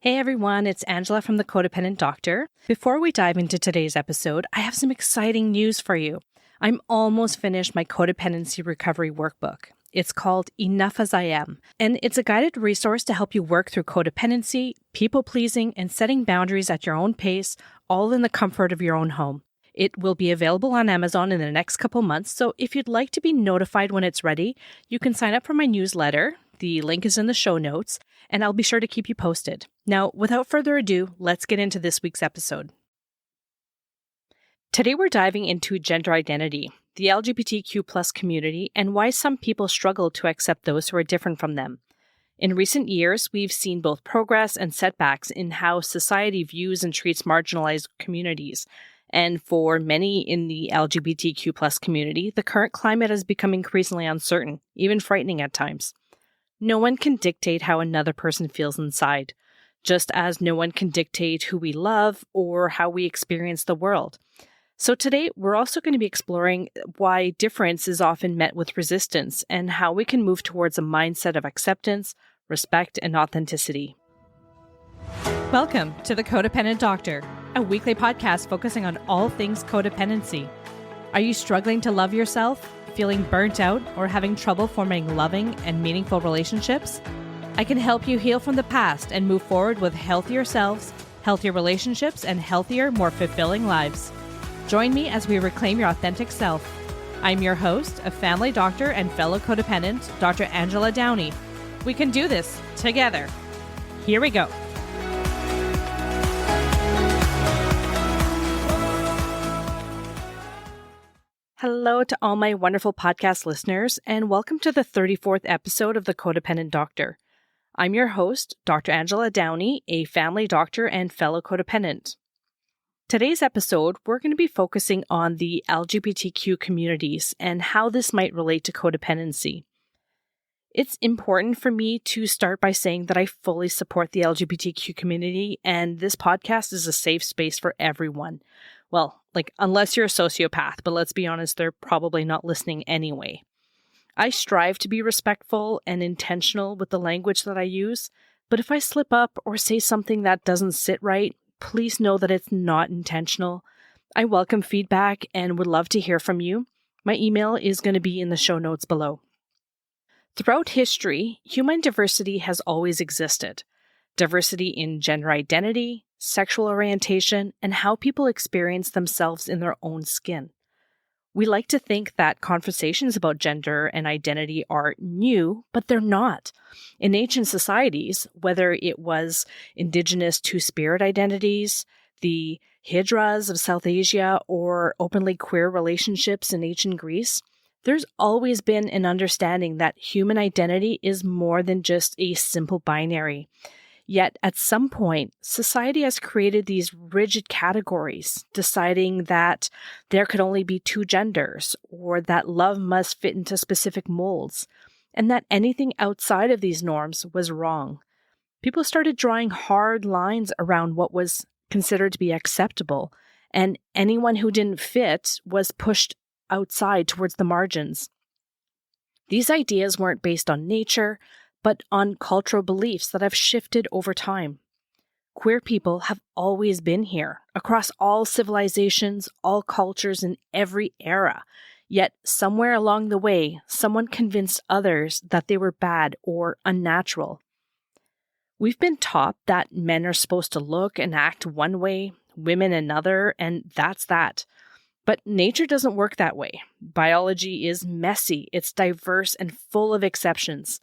Hey everyone, it's Angela from the Codependent Doctor. Before we dive into today's episode, I have some exciting news for you. I'm almost finished my codependency recovery workbook. It's called Enough as I Am, and it's a guided resource to help you work through codependency, people-pleasing, and setting boundaries at your own pace, all in the comfort of your own home. It will be available on Amazon in the next couple months, so if you'd like to be notified when it's ready, you can sign up for my newsletter. The link is in the show notes, and I'll be sure to keep you posted. Now, without further ado, let's get into this week's episode. Today we're diving into gender identity, the LGBTQ+ community, and why some people struggle to accept those who are different from them. In recent years, we've seen both progress and setbacks in how society views and treats marginalized communities. And for many in the LGBTQ+ community, the current climate has become increasingly uncertain, even frightening at times. No one can dictate how another person feels inside, just as no one can dictate who we love or how we experience the world. So today, we're also going to be exploring why difference is often met with resistance and how we can move towards a mindset of acceptance, respect, and authenticity. Welcome to the Codependent Doctor, a weekly podcast focusing on all things codependency. Are you struggling to love yourself, feeling burnt out, or having trouble forming loving and meaningful relationships? I can help you heal from the past and move forward with healthier selves, healthier relationships, and healthier, more fulfilling lives. Join me as we reclaim your authentic self. I'm your host, a family doctor and fellow codependent, Dr. Angela Downey. We can do this together. Here we go. Hello to all my wonderful podcast listeners, and welcome to the 34th episode of the Codependent Doctor. I'm your host, Dr. Angela Downey, a family doctor and fellow codependent. Today's episode, we're going to be focusing on the LGBTQ communities and how this might relate to codependency. It's important for me to start by saying that I fully support the LGBTQ community, and this podcast is a safe space for everyone. Well, unless you're a sociopath, but let's be honest, they're probably not listening anyway. I strive to be respectful and intentional with the language that I use, but if I slip up or say something that doesn't sit right, please know that it's not intentional. I welcome feedback and would love to hear from you. My email is going to be in the show notes below. Throughout history, human diversity has always existed. Diversity in gender identity, sexual orientation, and how people experience themselves in their own skin. We like to think that conversations about gender and identity are new, but they're not. In ancient societies, whether it was indigenous two-spirit identities, the hijras of South Asia, or openly queer relationships in ancient Greece, there's always been an understanding that human identity is more than just a simple binary. Yet, at some point, society has created these rigid categories, deciding that there could only be two genders, or that love must fit into specific molds, and that anything outside of these norms was wrong. People started drawing hard lines around what was considered to be acceptable, and anyone who didn't fit was pushed outside towards the margins. These ideas weren't based on nature, but on cultural beliefs that have shifted over time. Queer people have always been here, across all civilizations, all cultures, in every era. Yet, somewhere along the way, someone convinced others that they were bad or unnatural. We've been taught that men are supposed to look and act one way, women another, and that's that. But nature doesn't work that way. Biology is messy, it's diverse, and full of exceptions.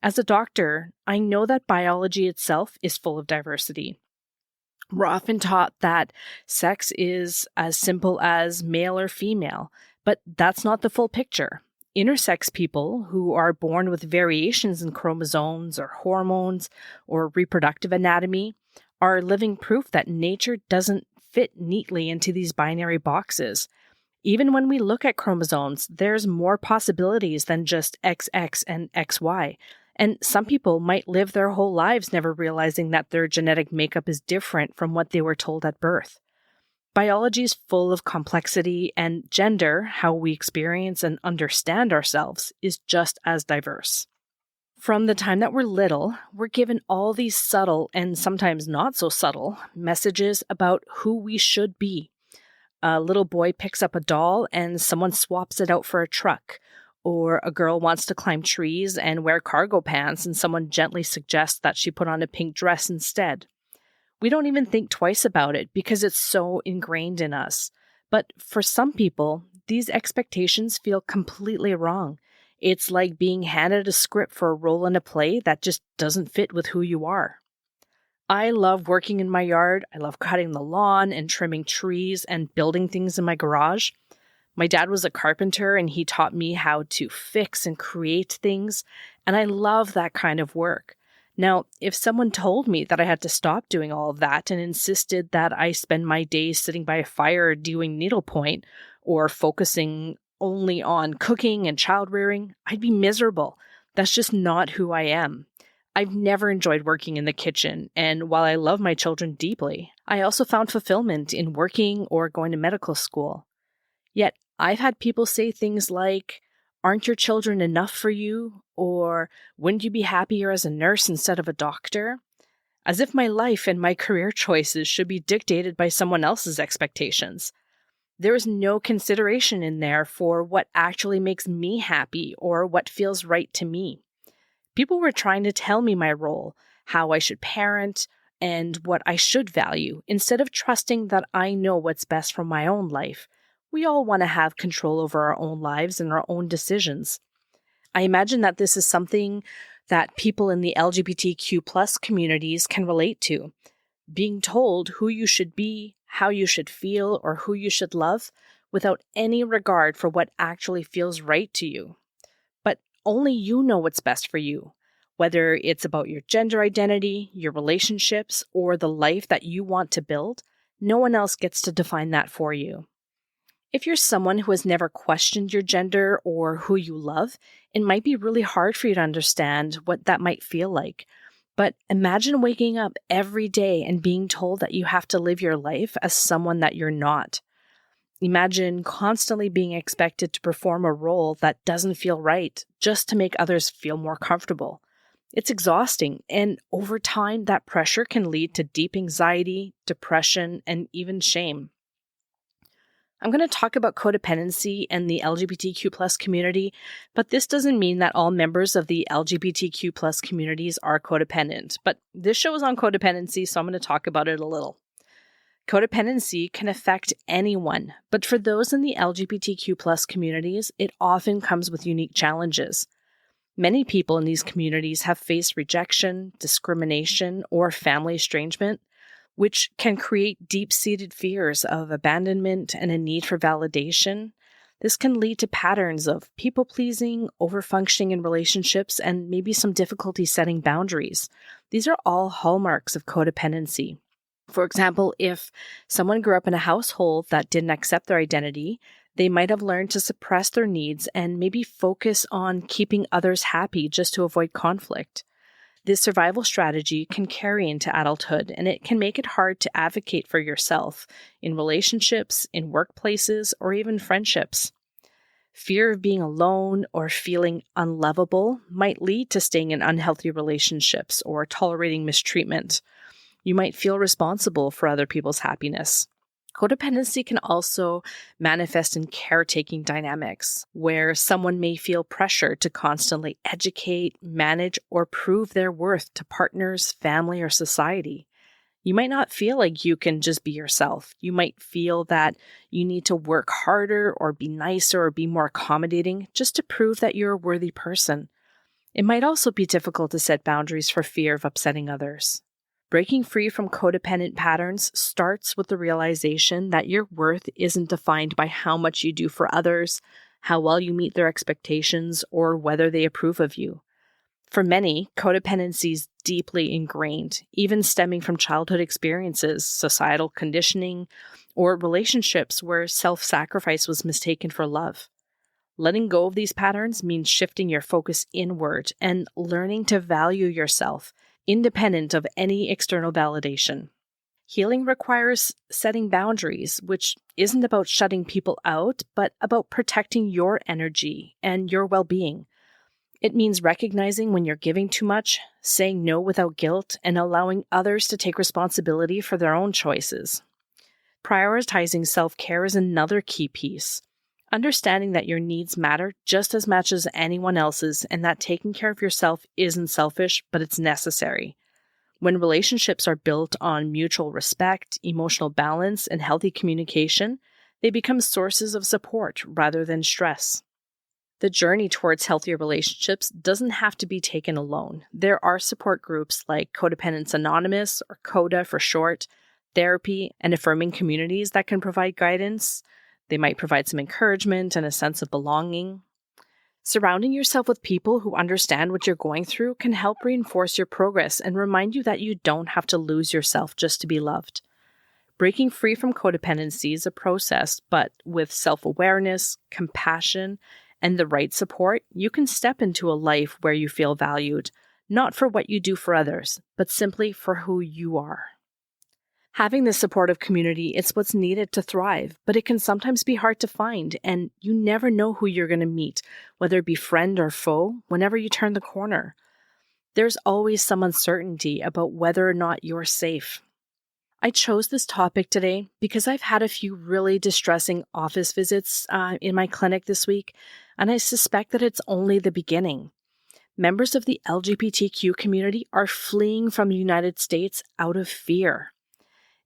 As a doctor, I know that biology itself is full of diversity. We're often taught that sex is as simple as male or female, but that's not the full picture. Intersex people who are born with variations in chromosomes or hormones or reproductive anatomy are living proof that nature doesn't fit neatly into these binary boxes. Even when we look at chromosomes, there's more possibilities than just XX and XY. And some people might live their whole lives never realizing that their genetic makeup is different from what they were told at birth. Biology is full of complexity, and gender, how we experience and understand ourselves, is just as diverse. From the time that we're little, we're given all these subtle and sometimes not so subtle messages about who we should be. A little boy picks up a doll and someone swaps it out for a truck. Or a girl wants to climb trees and wear cargo pants and someone gently suggests that she put on a pink dress instead. We don't even think twice about it because it's so ingrained in us. But for some people, these expectations feel completely wrong. It's like being handed a script for a role in a play that just doesn't fit with who you are. I love working in my yard. I love cutting the lawn and trimming trees and building things in my garage. My dad was a carpenter and he taught me how to fix and create things, and I love that kind of work. Now, if someone told me that I had to stop doing all of that and insisted that I spend my days sitting by a fire doing needlepoint or focusing only on cooking and child rearing, I'd be miserable. That's just not who I am. I've never enjoyed working in the kitchen, and while I love my children deeply, I also found fulfillment in working or going to medical school. Yet, I've had people say things like, "Aren't your children enough for you?" Or, "Wouldn't you be happier as a nurse instead of a doctor?" As if my life and my career choices should be dictated by someone else's expectations. There is no consideration in there for what actually makes me happy or what feels right to me. People were trying to tell me my role, how I should parent, and what I should value, instead of trusting that I know what's best for my own life. We all want to have control over our own lives and our own decisions. I imagine that this is something that people in the LGBTQ plus communities can relate to. Being told who you should be, how you should feel, or who you should love without any regard for what actually feels right to you. But only you know what's best for you, whether it's about your gender identity, your relationships, or the life that you want to build. No one else gets to define that for you. If you're someone who has never questioned your gender or who you love, it might be really hard for you to understand what that might feel like. But imagine waking up every day and being told that you have to live your life as someone that you're not. Imagine constantly being expected to perform a role that doesn't feel right just to make others feel more comfortable. It's exhausting, and over time, that pressure can lead to deep anxiety, depression, and even shame. I'm going to talk about codependency and the LGBTQ plus community, but this doesn't mean that all members of the LGBTQ plus communities are codependent. But this show is on codependency, so I'm going to talk about it a little. Codependency can affect anyone, but for those in the LGBTQ plus communities, it often comes with unique challenges. Many people in these communities have faced rejection, discrimination, or family estrangement, which can create deep-seated fears of abandonment and a need for validation. This can lead to patterns of people-pleasing, overfunctioning in relationships, and maybe some difficulty setting boundaries. These are all hallmarks of codependency. For example, if someone grew up in a household that didn't accept their identity, they might have learned to suppress their needs and maybe focus on keeping others happy just to avoid conflict. This survival strategy can carry into adulthood, and it can make it hard to advocate for yourself in relationships, in workplaces, or even friendships. Fear of being alone or feeling unlovable might lead to staying in unhealthy relationships or tolerating mistreatment. You might feel responsible for other people's happiness. Codependency can also manifest in caretaking dynamics, where someone may feel pressure to constantly educate, manage, or prove their worth to partners, family, or society. You might not feel like you can just be yourself. You might feel that you need to work harder or be nicer or be more accommodating just to prove that you're a worthy person. It might also be difficult to set boundaries for fear of upsetting others. Breaking free from codependent patterns starts with the realization that your worth isn't defined by how much you do for others, how well you meet their expectations, or whether they approve of you. For many, codependency is deeply ingrained, even stemming from childhood experiences, societal conditioning, or relationships where self-sacrifice was mistaken for love. Letting go of these patterns means shifting your focus inward and learning to value yourself, independent of any external validation. Healing requires setting boundaries, which isn't about shutting people out, but about protecting your energy and your well-being. It means recognizing when you're giving too much, saying no without guilt, and allowing others to take responsibility for their own choices. Prioritizing self-care is another key piece. Understanding that your needs matter just as much as anyone else's, and that taking care of yourself isn't selfish, but it's necessary. When relationships are built on mutual respect, emotional balance, and healthy communication, they become sources of support rather than stress. The journey towards healthier relationships doesn't have to be taken alone. There are support groups like Codependents Anonymous, or CODA for short, therapy, and affirming communities that can provide guidance. They might provide some encouragement and a sense of belonging. Surrounding yourself with people who understand what you're going through can help reinforce your progress and remind you that you don't have to lose yourself just to be loved. Breaking free from codependency is a process, but with self-awareness, compassion, and the right support, you can step into a life where you feel valued, not for what you do for others, but simply for who you are. Having this supportive community is what's needed to thrive, but it can sometimes be hard to find, and you never know who you're going to meet, whether it be friend or foe, whenever you turn the corner. There's always some uncertainty about whether or not you're safe. I chose this topic today because I've had a few really distressing office visits in my clinic this week, and I suspect that it's only the beginning. Members of the LGBTQ community are fleeing from the United States out of fear.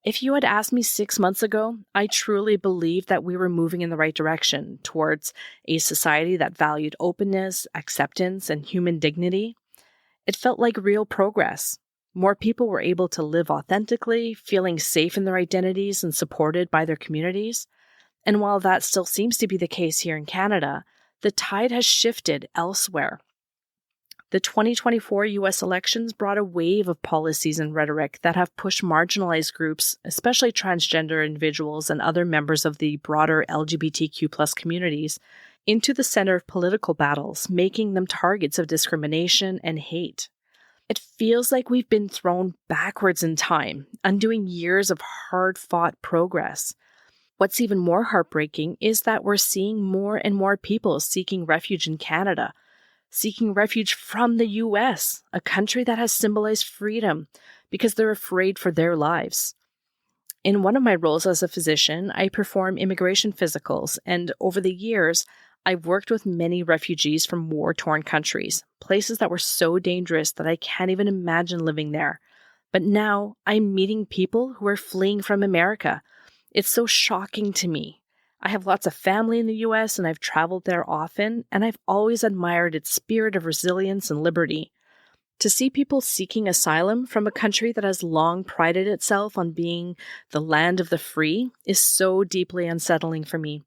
If you had asked me 6 months ago, I truly believed that we were moving in the right direction towards a society that valued openness, acceptance, and human dignity. It felt like real progress. More people were able to live authentically, feeling safe in their identities and supported by their communities. And while that still seems to be the case here in Canada, the tide has shifted elsewhere. The 2024 U.S. elections brought a wave of policies and rhetoric that have pushed marginalized groups, especially transgender individuals and other members of the broader LGBTQ+ communities, into the center of political battles, making them targets of discrimination and hate. It feels like we've been thrown backwards in time, undoing years of hard-fought progress. What's even more heartbreaking is that we're seeing more and more people seeking refuge in Canada, seeking refuge from the U.S., a country that has symbolized freedom, because they're afraid for their lives. In one of my roles as a physician, I perform immigration physicals, and over the years, I've worked with many refugees from war-torn countries, places that were so dangerous that I can't even imagine living there. But now, I'm meeting people who are fleeing from America. It's so shocking to me. I have lots of family in the U.S. and I've traveled there often, and I've always admired its spirit of resilience and liberty. To see people seeking asylum from a country that has long prided itself on being the land of the free is so deeply unsettling for me.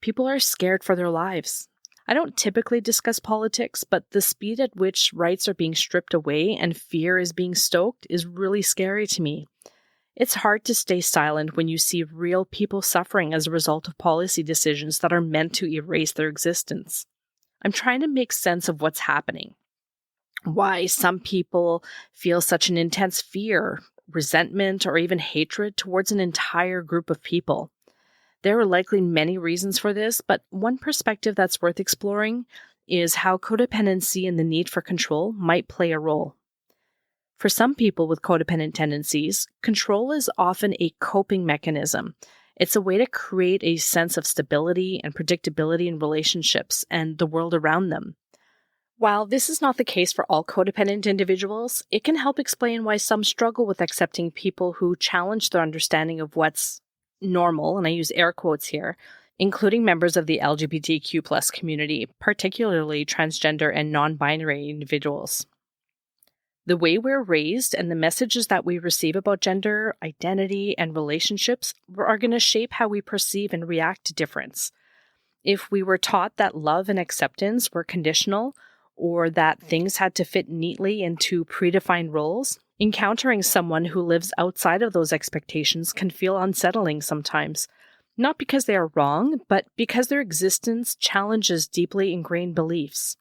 People are scared for their lives. I don't typically discuss politics, but the speed at which rights are being stripped away and fear is being stoked is really scary to me. It's hard to stay silent when you see real people suffering as a result of policy decisions that are meant to erase their existence. I'm trying to make sense of what's happening. Why some people feel such an intense fear, resentment, or even hatred towards an entire group of people. There are likely many reasons for this, but one perspective that's worth exploring is how codependency and the need for control might play a role. For some people with codependent tendencies, control is often a coping mechanism. It's a way to create a sense of stability and predictability in relationships and the world around them. While this is not the case for all codependent individuals, it can help explain why some struggle with accepting people who challenge their understanding of what's normal, and I use air quotes here, including members of the LGBTQ+ community, particularly transgender and non-binary individuals. The way we're raised and the messages that we receive about gender, identity, and relationships are going to shape how we perceive and react to difference. If we were taught that love and acceptance were conditional, or that things had to fit neatly into predefined roles, encountering someone who lives outside of those expectations can feel unsettling sometimes. Not because they are wrong, but because their existence challenges deeply ingrained beliefs.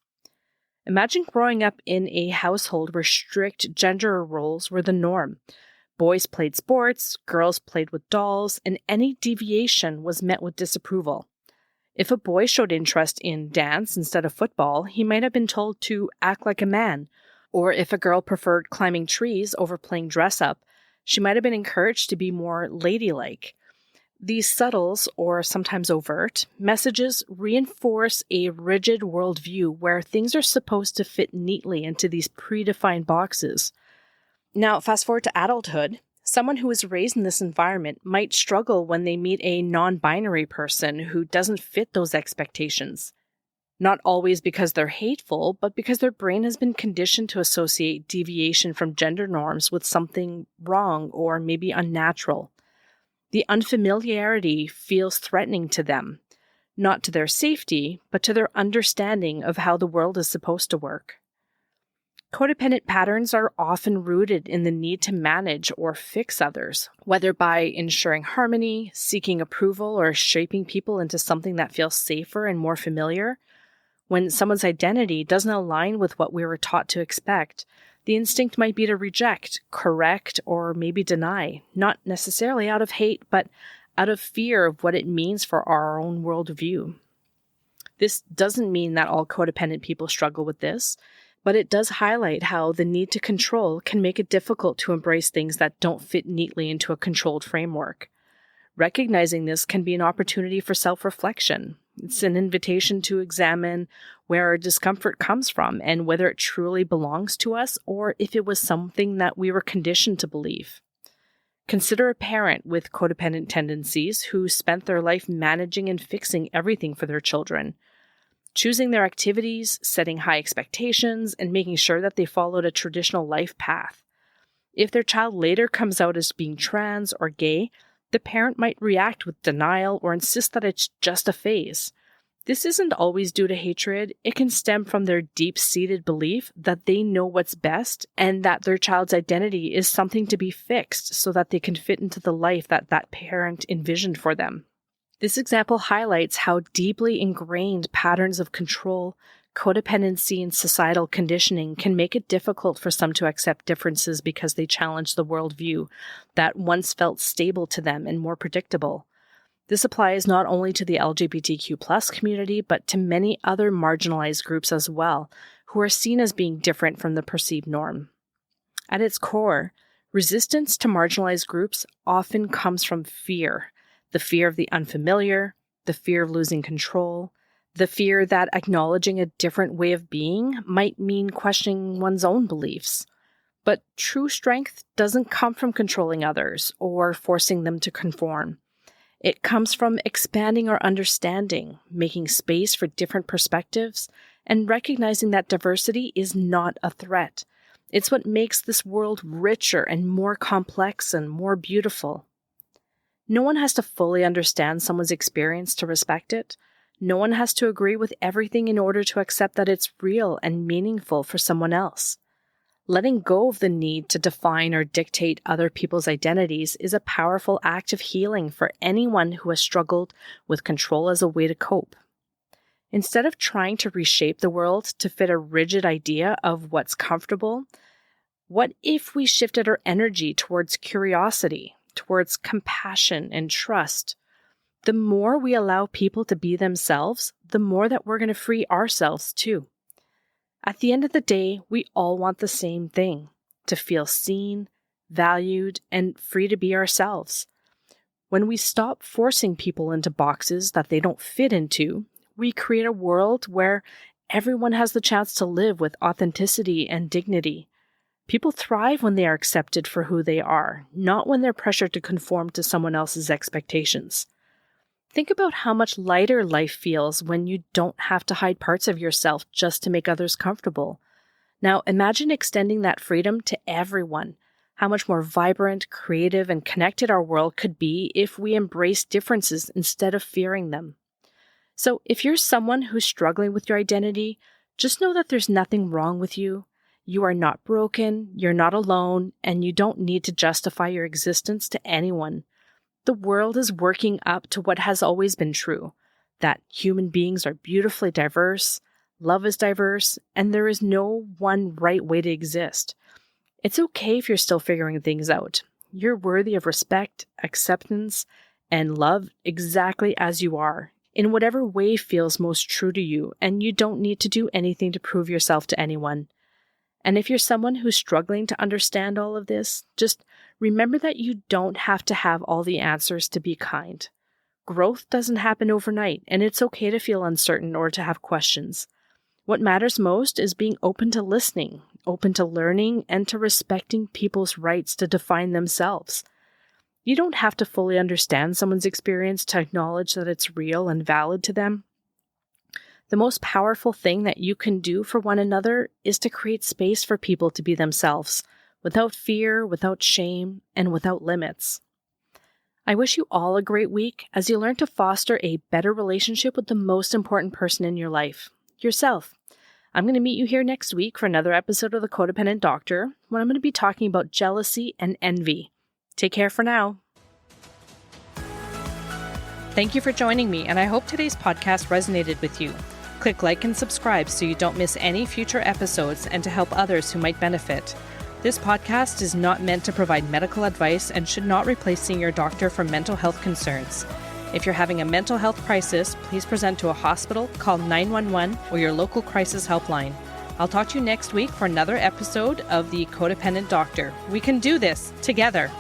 Imagine growing up in a household where strict gender roles were the norm. Boys played sports, girls played with dolls, and any deviation was met with disapproval. If a boy showed interest in dance instead of football, he might have been told to act like a man. Or if a girl preferred climbing trees over playing dress-up, she might have been encouraged to be more ladylike. These subtle, or sometimes overt, messages reinforce a rigid worldview where things are supposed to fit neatly into these predefined boxes. Now, fast forward to adulthood. Someone who is raised in this environment might struggle when they meet a non-binary person who doesn't fit those expectations. Not always because they're hateful, but because their brain has been conditioned to associate deviation from gender norms with something wrong or maybe unnatural. The unfamiliarity feels threatening to them, not to their safety, but to their understanding of how the world is supposed to work. Codependent patterns are often rooted in the need to manage or fix others, whether by ensuring harmony, seeking approval, or shaping people into something that feels safer and more familiar. When someone's identity doesn't align with what we were taught to expect, the instinct might be to reject, correct, or maybe deny, not necessarily out of hate, but out of fear of what it means for our own worldview. This doesn't mean that all codependent people struggle with this, but it does highlight how the need to control can make it difficult to embrace things that don't fit neatly into a controlled framework. Recognizing this can be an opportunity for self-reflection. It's an invitation to examine where our discomfort comes from and whether it truly belongs to us or if it was something that we were conditioned to believe. Consider a parent with codependent tendencies who spent their life managing and fixing everything for their children, choosing their activities, setting high expectations, and making sure that they followed a traditional life path. If their child later comes out as being trans or gay, the parent might react with denial or insist that it's just a phase. This isn't always due to hatred. It can stem from their deep-seated belief that they know what's best and that their child's identity is something to be fixed so that they can fit into the life that that parent envisioned for them. This example highlights how deeply ingrained patterns of control, codependency, and societal conditioning can make it difficult for some to accept differences because they challenge the worldview that once felt stable to them and more predictable. This applies not only to the LGBTQ+ community, but to many other marginalized groups as well, who are seen as being different from the perceived norm. At its core, resistance to marginalized groups often comes from fear. The fear of the unfamiliar, the fear of losing control, the fear that acknowledging a different way of being might mean questioning one's own beliefs. But true strength doesn't come from controlling others or forcing them to conform. It comes from expanding our understanding, making space for different perspectives, and recognizing that diversity is not a threat. It's what makes this world richer and more complex and more beautiful. No one has to fully understand someone's experience to respect it. No one has to agree with everything in order to accept that it's real and meaningful for someone else. Letting go of the need to define or dictate other people's identities is a powerful act of healing for anyone who has struggled with control as a way to cope. Instead of trying to reshape the world to fit a rigid idea of what's comfortable, what if we shifted our energy towards curiosity, towards compassion and trust? The more we allow people to be themselves, the more that we're going to free ourselves too. At the end of the day, we all want the same thing, to feel seen, valued, and free to be ourselves. When we stop forcing people into boxes that they don't fit into, we create a world where everyone has the chance to live with authenticity and dignity. People thrive when they are accepted for who they are, not when they're pressured to conform to someone else's expectations. Think about how much lighter life feels when you don't have to hide parts of yourself just to make others comfortable. Now, imagine extending that freedom to everyone. How much more vibrant, creative, and connected our world could be if we embrace differences instead of fearing them. So, if you're someone who's struggling with your identity, just know that there's nothing wrong with you. You are not broken, you're not alone, and you don't need to justify your existence to anyone. The world is working up to what has always been true, that human beings are beautifully diverse, love is diverse, and there is no one right way to exist. It's okay if you're still figuring things out. You're worthy of respect, acceptance, and love exactly as you are. in whatever way feels most true to you, and you don't need to do anything to prove yourself to anyone. And if you're someone who's struggling to understand all of this, just remember that you don't have to have all the answers to be kind. Growth doesn't happen overnight, and it's okay to feel uncertain or to have questions. What matters most is being open to listening, open to learning, and to respecting people's rights to define themselves. You don't have to fully understand someone's experience to acknowledge that it's real and valid to them. The most powerful thing that you can do for one another is to create space for people to be themselves, without fear, without shame, and without limits. I wish you all a great week as you learn to foster a better relationship with the most important person in your life, yourself. I'm going to meet you here next week for another episode of the Codependent Doctor, when I'm going to be talking about jealousy and envy. Take care for now. Thank you for joining me, and I hope today's podcast resonated with you. Click like and subscribe so you don't miss any future episodes and to help others who might benefit. This podcast is not meant to provide medical advice and should not replace seeing your doctor for mental health concerns. If you're having a mental health crisis, please present to a hospital, call 911 or your local crisis helpline. I'll talk to you next week for another episode of the Codependent Doctor. We can do this together.